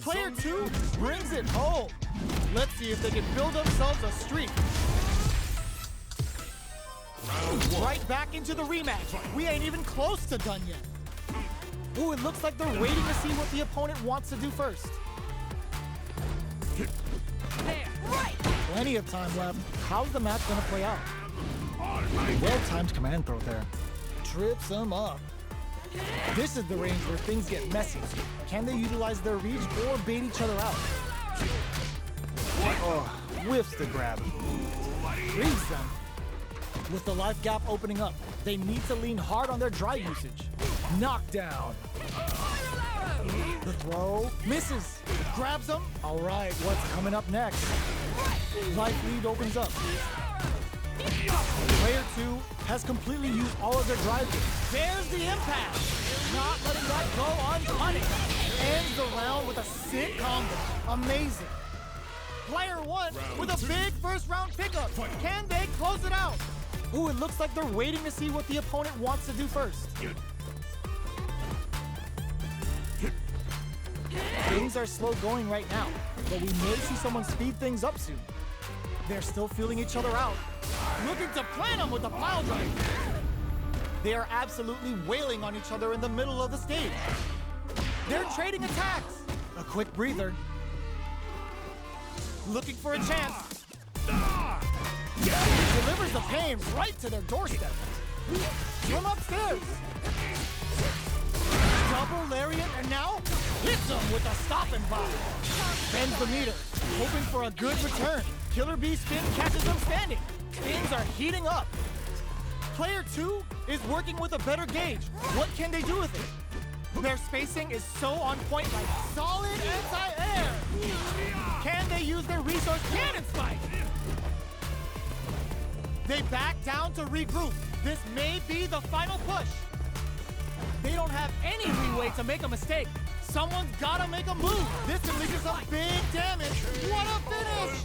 Player 2 brings it home. Let's see if they can build themselves a streak. Right back into the rematch. We ain't even close to done yet. Ooh, it looks like they're waiting to see what the opponent wants to do first. Plenty of time left. How's the match gonna play out? Well-timed command throw there. Trips them up. This is the range where things get messy. Can they utilize their reach or bait each other out? Oh, whiffs the grab. Frees them. With the life gap opening up, they need to lean hard on their drive usage. Knockdown. The throw misses. Grabs them. All right, what's coming up next? Life lead opens up. Player 2 has completely used all of their drive games. There's the impact. Not letting that go unpunished. Ends the round with a sick combo. Amazing. Player 1 with a big first round pickup. Can they close it out? Ooh, it looks like they're waiting to see what the opponent wants to do first. Things are slow going right now, but we may see someone speed things up soon. They're still feeling each other out. Looking to plant them with a pile drive. They are absolutely wailing on each other in the middle of the stage. They're trading attacks. A quick breather. Looking for a chance. Delivers the pain right to their doorstep. From upstairs. Double lariat and now hits them with a stopping bomb. Bends the meter, hoping for a good return. Killer Bee spin catches them standing. Things are heating up. Player 2 is working with a better gauge. What can they do with it? Their spacing is so on point, like solid anti-air. Can they use their resource cannon spike? They back down to regroup. This may be the final push. They don't have any leeway to make a mistake. Someone's gotta make a move. This unleashes some big damage. What a finish!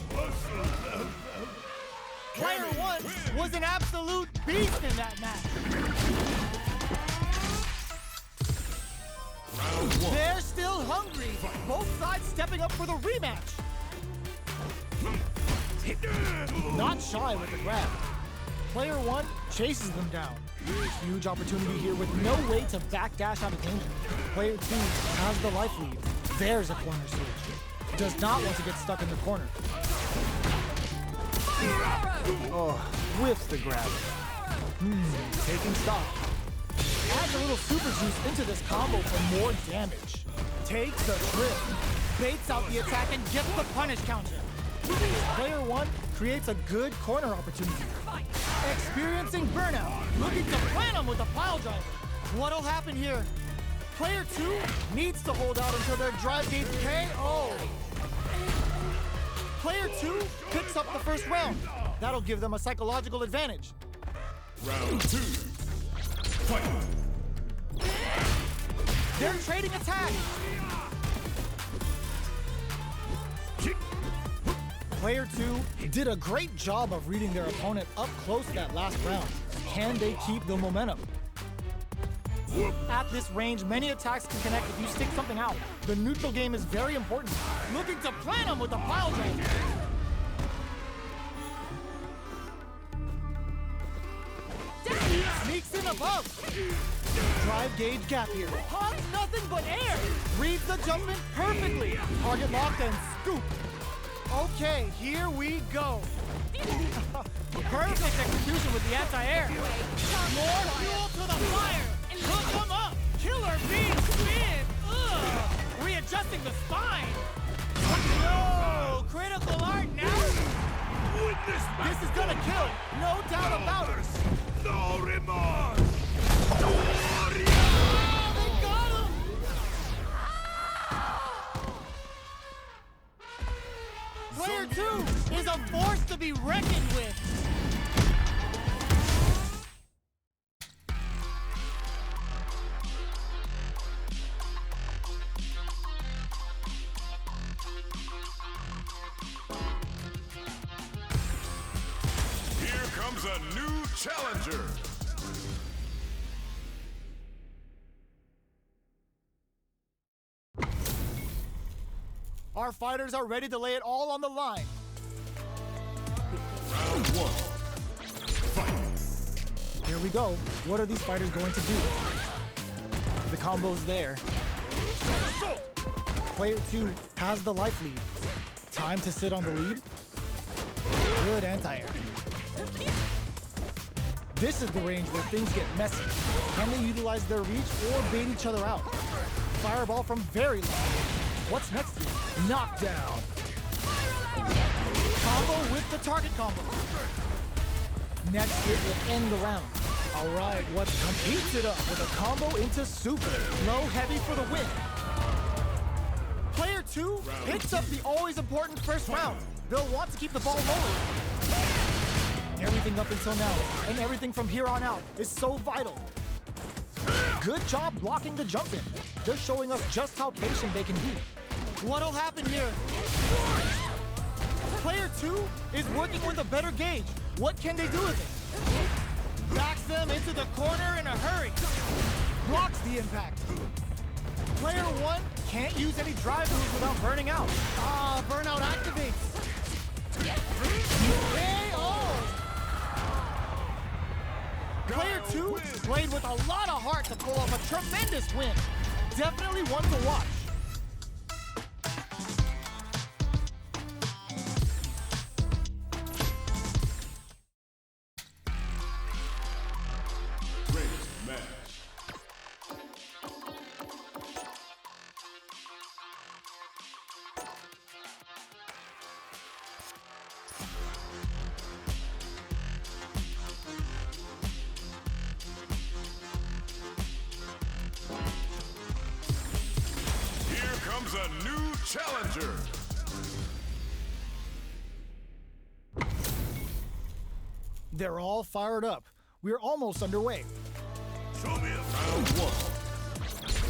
Player 1 was an absolute beast in that match. They're still hungry. Both sides stepping up for the rematch. Not shy with the grab. Player 1 chases them down. Huge opportunity here with no way to backdash out of danger. Player 2 has the life lead. There's a corner switch. Does not want to get stuck in the corner. Oh, whiffs the grab. Taking stock. Adds a little super juice into this combo for more damage. Takes the trip. Baits out the attack and gets the punish counter. Player 1 creates a good corner opportunity. Experiencing burnout, looking to plant him with a pile driver. What'll happen here? Player 2 needs to hold out until their drive gauge KO. Player 2 picks up the first round. That'll give them a psychological advantage. Round 2. Fight. They're trading attacks. Player 2 did a great job of reading their opponent up close that last round. Can they keep the momentum? At this range, many attacks can connect if you stick something out. The neutral game is very important. Looking to plant them with a pile driver. Sneaks in above. Drive gauge gap here. Hugs nothing but air. Reads the jump in perfectly. Target locked and scoop. Okay, here we go. Perfect execution with the anti-air. More fuel to the fire. Hook them up. Killer Bee spin. Ugh. Readjusting the spine. No, critical art now. This is gonna kill. No doubt about it. No remorse. Oh, they got him. Player 2 is a force to be reckoned with. Here comes a new challenger. Our fighters are ready to lay it all on the line. Round one. Fight. Here we go. What are these fighters going to do? The combo's there. Player 2 has the life lead. Time to sit on the lead. Good anti-air. This is the range where things get messy. Can they utilize their reach or bait each other out? Fireball from very long. What's next here? Knockdown. Combo with the target combo. Next hit will end the round. All right, what competes it up with a combo into super. Low heavy for the win. Player 2 picks up the always important first round. They'll want to keep the ball lower. Everything up until now, and everything from here on out, is so vital. Good job blocking the jump in. They're showing us just how patient they can be. What'll happen here? Player 2 is working with a better gauge. What can they do with it? Backs them into the corner in a hurry. Blocks the impact. Player 1 can't use any drive moves without burning out. Burnout activates. Player 2 played with a lot of heart to pull off a tremendous win. Definitely one to watch. Great match. Here comes a new challenger. They're all fired up. We're almost underway. Show me a round one.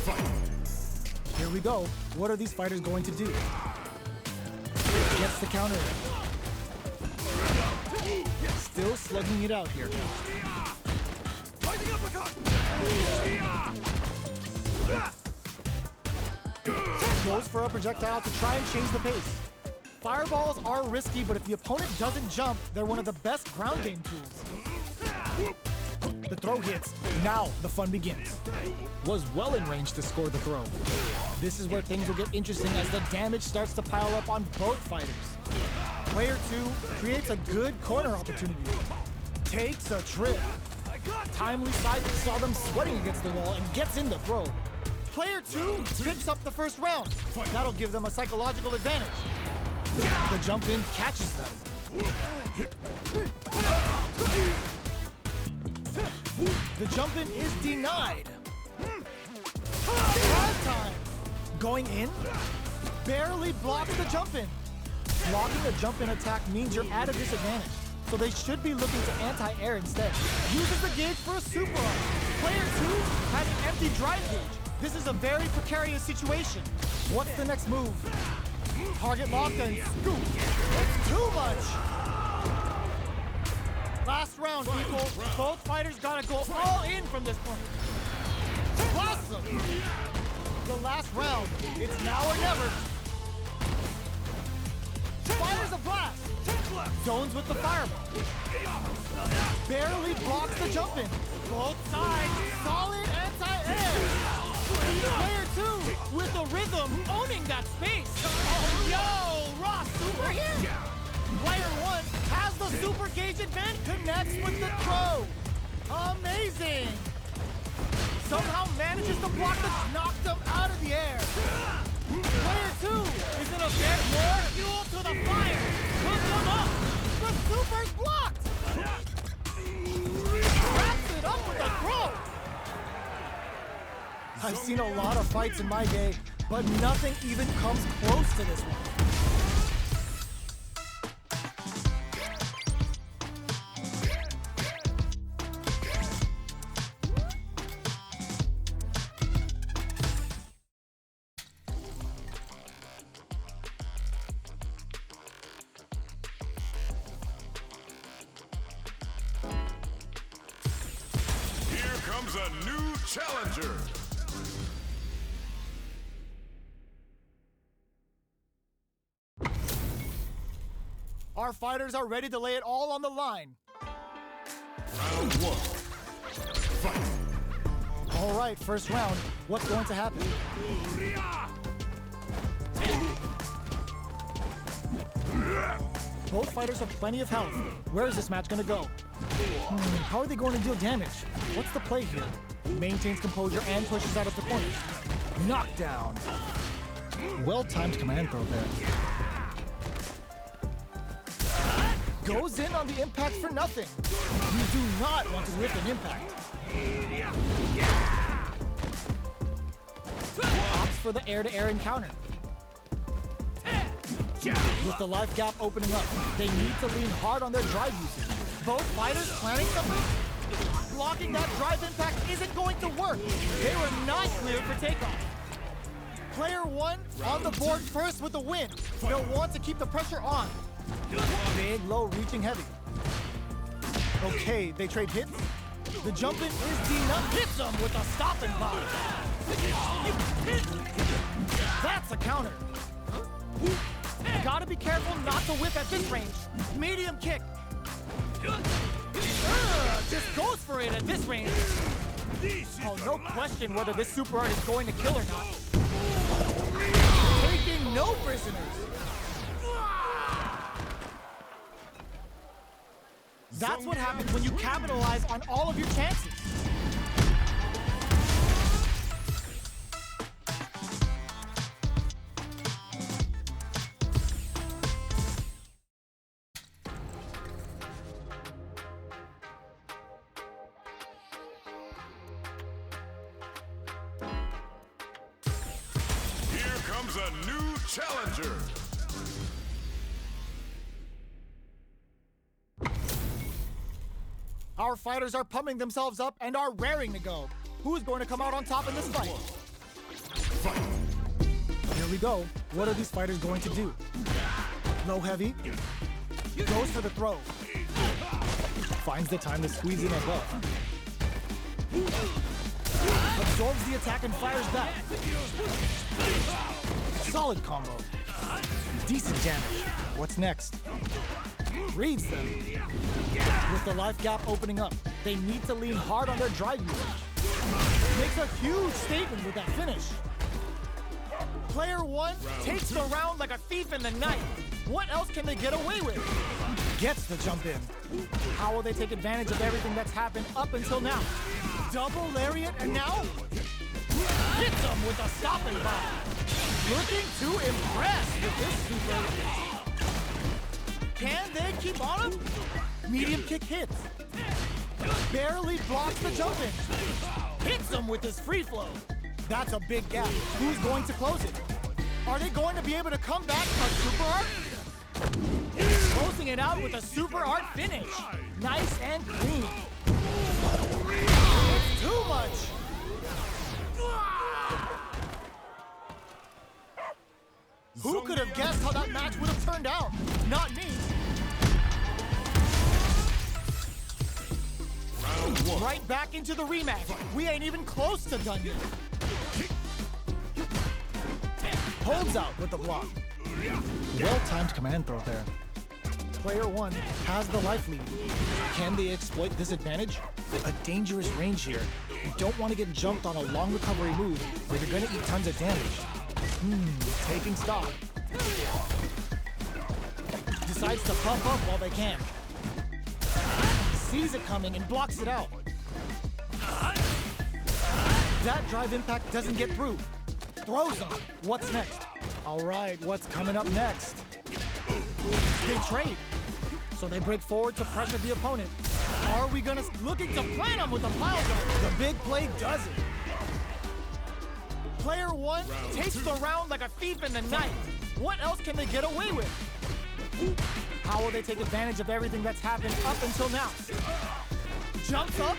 Fight. Here we go. What are these fighters going to do? Gets the counter. Still slugging it out here. Goes for a projectile to try and change the pace. Fireballs are risky, but if the opponent doesn't jump, they're one of the best ground game tools. The throw hits. Now the fun begins. Was well in range to score the throw. This is where things will get interesting as the damage starts to pile up on both fighters. Player 2 creates a good corner opportunity. Takes a trip. Timely side saw them sweating against the wall and gets in the throw. Player 2 picks up the first round. That'll give them a psychological advantage. The jump in catches them. The jump in is denied. Half time. Going in. Barely blocks the jump in. Blocking a jump in attack means you're at a disadvantage. So they should be looking to anti-air instead. Uses the gauge for a super up. Player 2 has an empty drive gauge. This is a very precarious situation. What's the next move? Target locked and scoop. It's too much. Last round, people. Both fighters gotta go all in from this point. Awesome. The last round. It's now or never. Fires a blast. Zones with the fireball. Barely blocks the jump in. Both sides. Solid anti-air. Player 2 with the rhythm owning that space. Oh, yo, Ross super here. Player 1 has the super gauge advantage. Connects with the throw. Amazing. Somehow manages to block the knock them out of the air. Player 2 is in a bit more fuel to the fire. Hook them up. The super's blocked. Wraps it up with a throw. I've seen a lot of fights in my day, but nothing even comes close to this one. Here comes a new challenger. Our fighters are ready to lay it all on the line. Round one. Fight. All right, first round. What's going to happen? Both fighters have plenty of health. Where is this match going to go? How are they going to deal damage? What's the play here? Maintains composure and pushes out of the corners. Knockdown. Well-timed command throw there. Goes in on the impact for nothing. You do not want to whip an impact. Opts for the air-to-air encounter. With the life gap opening up, they need to lean hard on their drive usage. Both fighters planning something? Blocking that drive impact isn't going to work. They were not cleared for takeoff. Player one on the board first with the win. They'll want to keep the pressure on. Big, low, reaching heavy. Okay, they trade hits. The jump in is denied. Hits them with a stopping block. That's a counter. Gotta be careful not to whip at this range. Medium kick. Just goes for it at this range. Oh, no question whether this super art is going to kill or not. Taking no prisoners. That's what happens when you capitalize on all of your chances. Here comes a new challenger. Our fighters are pumping themselves up and are raring to go. Who's going to come out on top in this fight? Here we go. What are these fighters going to do? Low heavy. Goes for the throw. Finds the time to squeeze in above. Absorbs the attack and fires back. Solid combo. Decent damage. What's next? Reads them. With the life gap opening up, they need to lean hard on their drive usage. Makes a huge statement with that finish. Player one takes the round like a thief in the night. What else can they get away with? Gets the jump in. How will they take advantage of everything that's happened up until now? Double lariat and now? Hits them with a stopping bomb. Looking to impress with this super. Can they keep on him? Medium kick hits. Barely blocks the jump in. Hits him with his free flow. That's a big gap. Who's going to close it? Are they going to be able to come back from super art? Closing it out with a super art finish. Nice and clean. It's too much. Who could have guessed how that match would have turned out? Not me. Right back into the rematch. We ain't even close to done yet. Holds out with the block. Well-timed command throw there. Player one has the life lead. Can they exploit this advantage? A dangerous range here. You don't want to get jumped on a long recovery move where you're going to eat tons of damage. Taking stock. Decides to pump up while they can. Sees it coming and blocks it out. That drive impact doesn't get through. Throws them. What's next? All right, what's coming up next? They trade. So they break forward to pressure the opponent. Are we gonna looking to plant them with a pile driver? The big play does it. Player one takes the round like a thief in the night. What else can they get away with? How will they take advantage of everything that's happened up until now? Jumps up.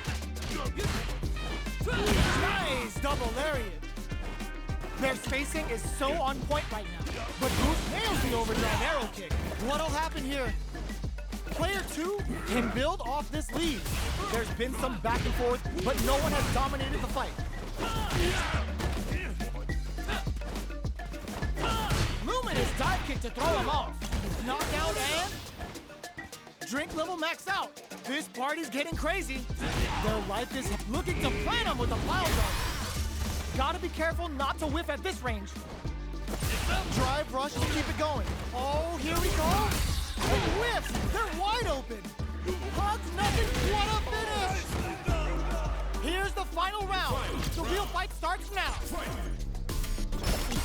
Nice double lariat. Their spacing is so on point right now. But Goose nails the overdrive arrow kick. What'll happen here? Player two can build off this lead. There's been some back and forth, but no one has dominated the fight. Luminous dive kick to throw him off. Knockout and Drink level max out. This party's getting crazy. Their life is looking to plant them with a pile gun. Gotta be careful not to whiff at this range. Drive rush to keep it going. Oh, here we go. He whiffs. They're wide open. Hugs nothing. What a finish. Here's the final round. The real fight starts now.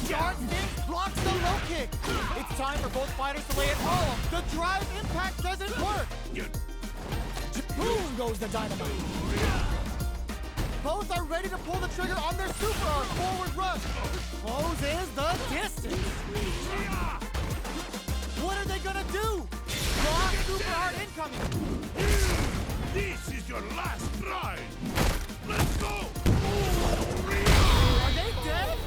Shark Sting blocks the low kick. It's time for both fighters to lay it all. The drive impact doesn't work. Boom goes the dynamite. Both are ready to pull the trigger on their super arc forward rush. Closes the distance. What are they gonna do? Block super hard incoming. This is your last try. Let's go. Are they dead?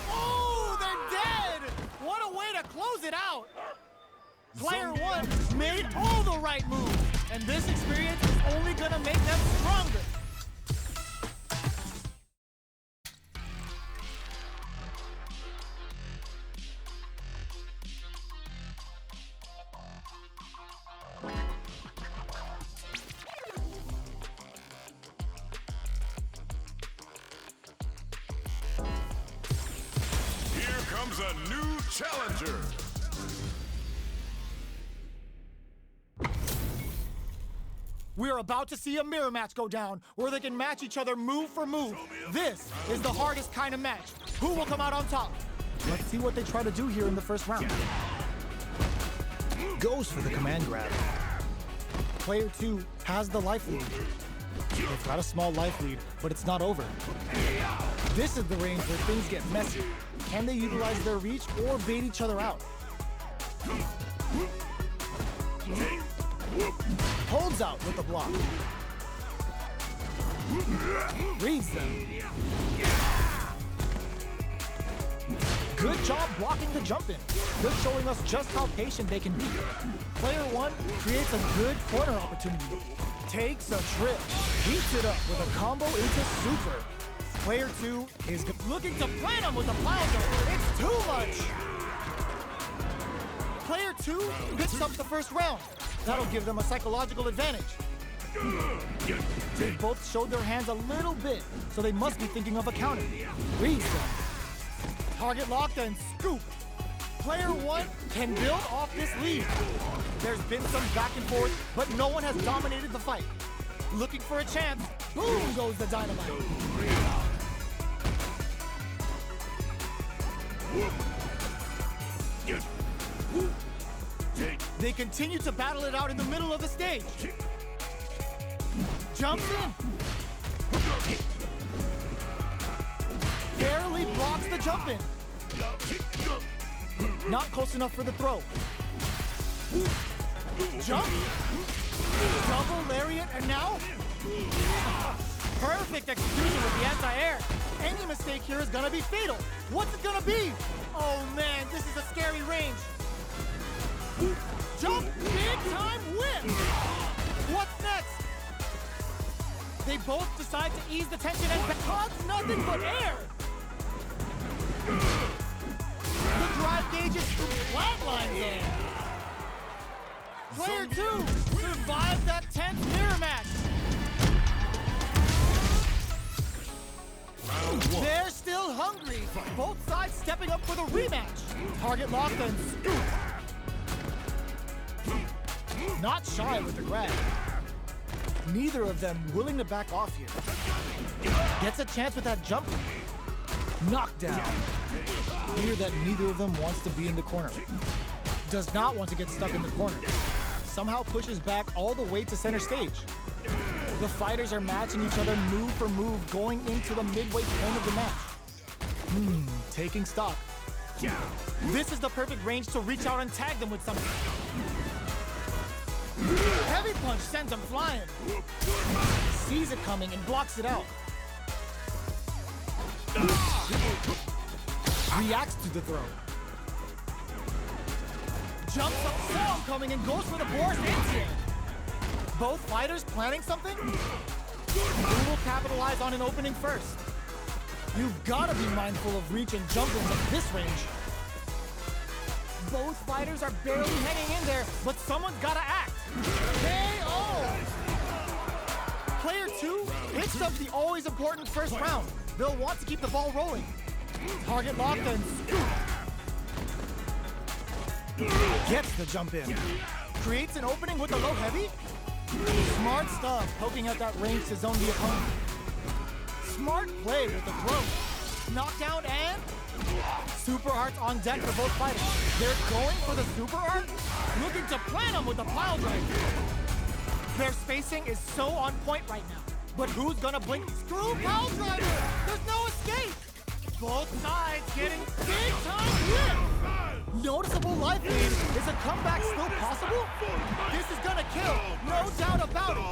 Oh, they're dead! What a way to close it out! Player one made all the right moves, and this experience is only gonna make them stronger. Comes a new challenger. We're about to see a mirror match go down, where they can match each other move for move. This is the hardest kind of match. Who will come out on top? Let's see what they try to do here in the first round. Goes for the command grab. Player two has the life lead. They've got a small life lead, but it's not over. This is the range where things get messy. Can they utilize their reach or bait each other out? Holds out with the block. Reads them. Good job blocking the jump in. They're showing us just how patient they can be. Player one creates a good corner opportunity. Takes a trip. Heats it up with a combo into super. Player two is looking to plant him with a pile gun. It's too much. Player two picks up the first round. That'll give them a psychological advantage. They both showed their hands a little bit, so they must be thinking of a counter. Reads them. Target locked and scoop. Player one can build off this lead. There's been some back and forth, but no one has dominated the fight. Looking for a chance. Boom goes the dynamite. They continue to battle it out in the middle of the stage. Jumps in. Barely blocks the jump in. Not close enough for the throw. Jump. Double lariat, and now? Perfect execution with the anti-air. Any mistake here is gonna be fatal. What's it gonna be? Oh man, this is a scary range. Jump, big time whip. What's next? They both decide to ease the tension and hugs nothing but air. The drive gauge is flatlined there. Player two survived that tense mirror match. They're still hungry. Both sides stepping up for the rematch. Target locked and scoop. Not shy with the grab. Neither of them willing to back off here. Gets a chance with that jump. Knockdown. Clear that neither of them wants to be in the corner. Does not want to get stuck in the corner. Somehow pushes back all the way to center stage. The fighters are matching each other move for move going into the midway point of the match. Taking stock. This is the perfect range to reach out and tag them with something. Heavy punch sends him flying. Sees it coming and blocks it out. Reacts to the throw. Jumps up, saw him coming and goes for the Boris instinct. Both fighters planning something? Who will capitalize on an opening first? You've got to be mindful of reach and jump ins at this range. Both fighters are barely hanging in there, but someone's got to act. KO! Player 2 picks up the always important first round. They'll want to keep the ball rolling. Target locked and scoop. Gets the jump in. Creates an opening with a low heavy. Smart stuff, poking at that range to zone the opponent. Smart play with the throw. Knockdown and super arts on deck for both fighters. They're going for the super art, looking to plant them with the pile driver. Their spacing is so on point right now. But who's gonna blink? Screw pile driver! There's no escape! Both sides getting big time hit! Noticeable life lead. Is a comeback still possible? This is gonna kill, no doubt about it.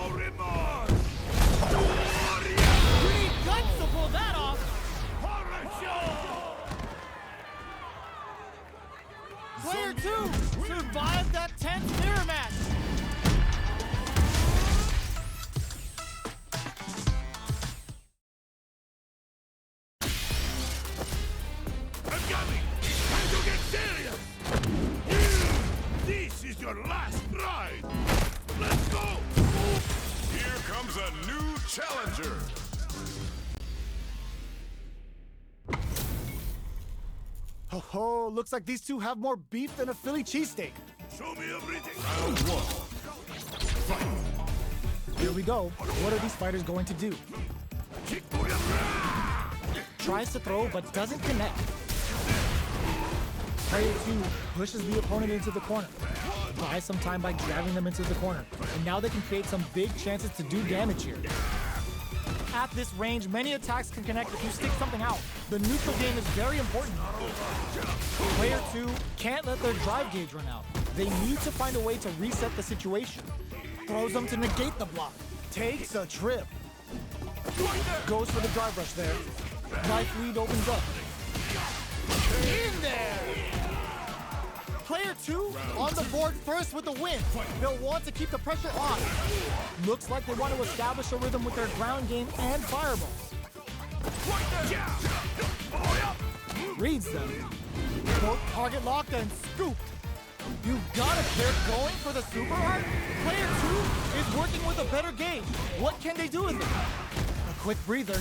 Pretty guts to pull that off. Player 2 survived that tense mirror match. I'm coming! Time to get serious! This is your last ride! Let's go! Here comes a new challenger! Ho ho, looks like these two have more beef than a Philly cheesesteak. Show me everything! Round one. Here we go. What are these fighters going to do? Tries to throw but doesn't connect. Player 2 pushes the opponent into the corner. Buys some time by grabbing them into the corner. And now they can create some big chances to do damage here. At this range, many attacks can connect if you stick something out. The neutral game is very important. Player 2 can't let their drive gauge run out. They need to find a way to reset the situation. Throws them to negate the block. Takes a trip. Goes for the drive rush there. Life lead opens up. In there! Player 2 on the board first with the win. They'll want to keep the pressure on. Looks like they want to establish a rhythm with their ground game and fireballs. Reads them. Both target locked and scooped. You got it. They're going for the super art. Player 2 is working with a better gauge. What can they do with it? A quick breather.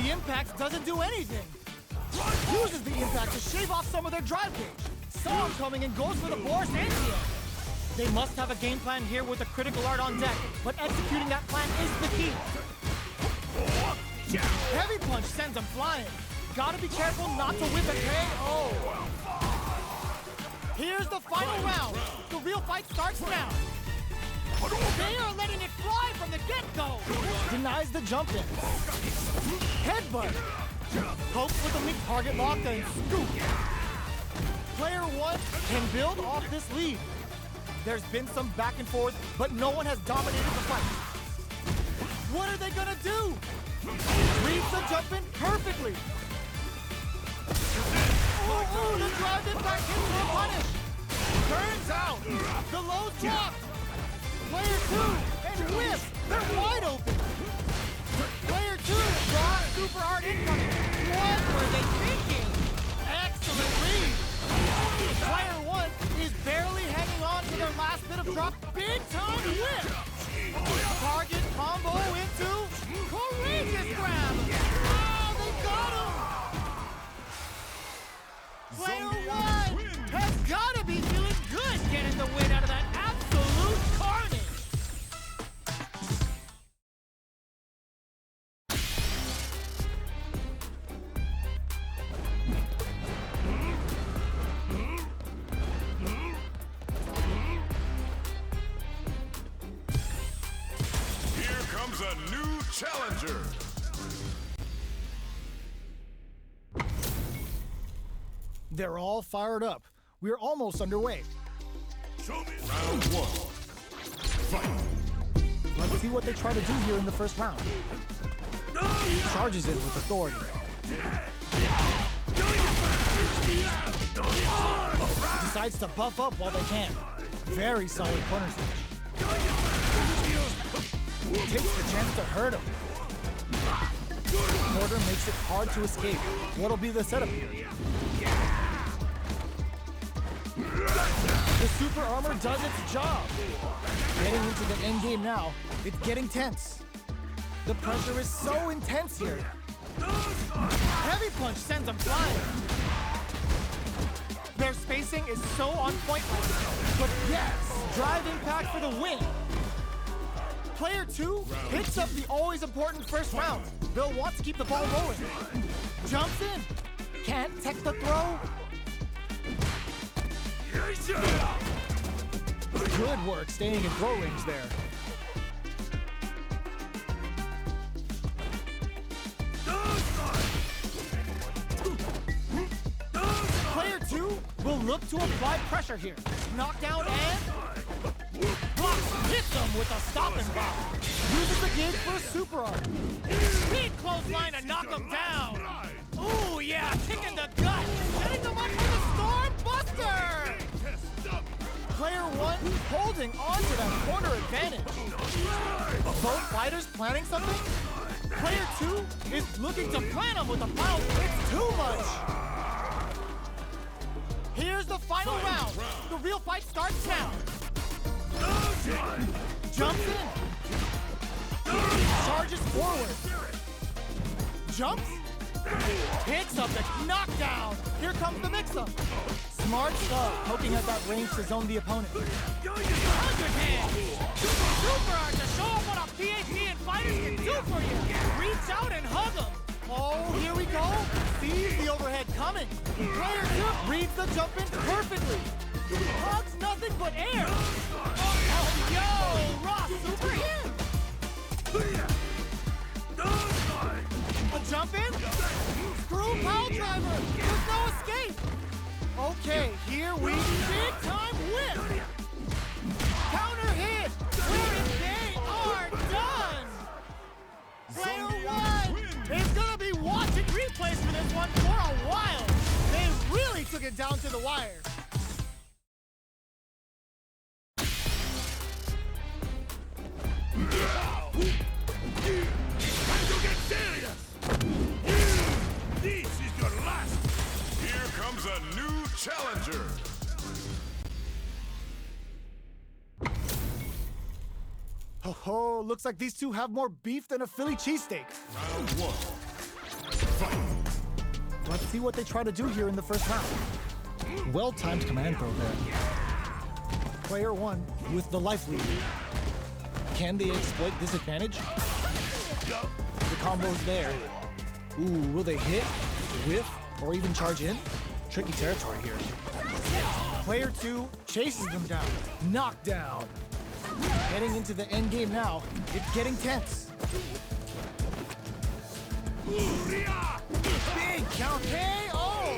The impact doesn't do anything. Uses the impact to shave off some of their drive gauge. Saw him coming and goes for the Boris Antia. They must have a game plan here with a critical art on deck, but executing that plan is the key. Heavy punch sends them flying. Gotta be careful not to whip a KO. Here's the final round. The real fight starts now. They are letting it fly from the get-go. Denies the jump in. Headbutt. Pokes with a weak target lock and scoop. Player 1 can build off this lead. There's been some back and forth, but no one has dominated the fight. What are they gonna do? Reads the jump in perfectly. Oh, the drive impact hits for a punish. Turns out, the low drop. Player 2 and whip. They're wide open. Player 2 got super hard incoming. What were they thinking? Excellent read. Player 1 is barely hanging on to their last bit of drop. Big time whip. Target combo into courageous grab. Oh, they got him. Player 1 has got to be feeling good getting the win out of that absolute carnage. A new challenger. They're all fired up. We're almost underway. Show me! Round one. Fight! Let's see what they try to do here in the first round. Charges in with authority. Decides to buff up while they can. Very solid corner switch. Takes the chance to hurt him. Porter makes it hard to escape. What'll be the setup here? The super armor does its job. Getting into the end game now, it's getting tense. The pressure is so intense here. Heavy punch sends them flying. Their spacing is so on point. But yes, drive impact for the win. Player 2 picks up the always important first round. They'll want to keep the ball rolling. Jumps in. Can't tech the throw. Good work staying in throw range there. Player 2 will look to apply pressure here. Knockdown and hits them with a stopping block. Uses the gauge for a super arm. Big clothesline to knock them down. Ooh, yeah, kick in the gut. Setting them up for the Storm Buster. Player 1 holding on to that corner advantage. Both fighters planning something? Player 2 is looking to plan them with a foul. It's too much. Here's the final round. The real fight starts now. Jumps in. Charges forward. Jumps. Picks up the knockdown. Here comes the mix-up. Smart stuff, poking at that range to zone the opponent. 100 hands. Super art to show off what a PAP and fighters can do for you. Reach out and hug them. Oh, here we go. Sees the overhead coming. Player 2 reads the jump in perfectly. Hugs nothing but air. Oh, yo, Ross, super hit. A jump in. Screw pile driver. There's no escape. Okay, here we big time whip. Counter hit. They are done. Player 1 is gonna be watching replays for this one for a while. They really took it down to the wire. Time to get serious! This is your last! Here comes a new challenger. Oh, looks like these two have more beef than a Philly cheesesteak. Round 1. Fight. Let's see what they try to do here in the first round. Well-timed command throw there. Player 1 with the life lead. Can they exploit this advantage? The combo's there. Ooh, will they hit, whiff, or even charge in? Tricky territory here. Player 2 chases them down. Knockdown. Heading into the end game now. It's getting tense. Big count KO!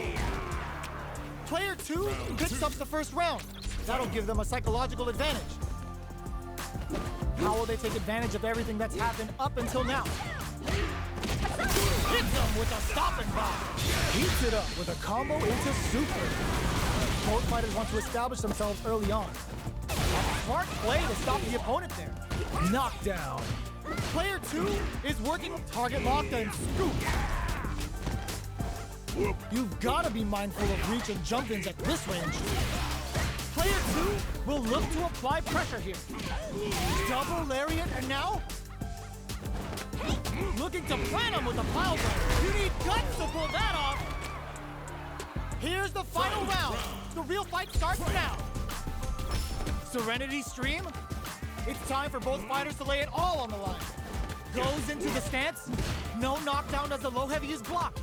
Player 2 picks up the first round. That'll give them a psychological advantage. How will they take advantage of everything that's happened up until now? Hits them with a stopping block. Heats it up with a combo into super. Both fighters want to establish themselves early on. A smart play to stop the opponent there. Knockdown. Player 2 is working target locked and scoop. You've got to be mindful of reach and jump-ins at this range. Player 2 will look to apply pressure here. Double lariat and now looking to plant him with a pile driver. You need guts to pull that off. Here's the final round. The real fight starts now. Serenity Stream. It's time for both fighters to lay it all on the line. Goes into the stance. No knockdown as the low heavy is blocked.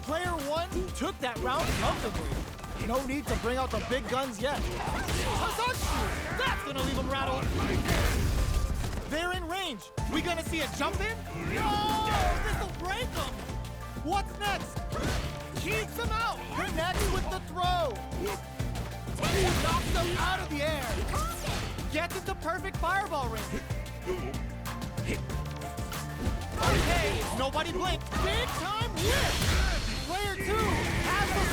Player 1 took that round comfortably. No need to bring out the big guns yet. Hazatsu! That's gonna leave him rattled. They're in range. We gonna see a jump in? No! This'll break them! What's next? Keeps him out! Connects with the throw! Knocks them out of the air! Gets into perfect fireball range! Okay, nobody blink. Big time whip! Player 2 has the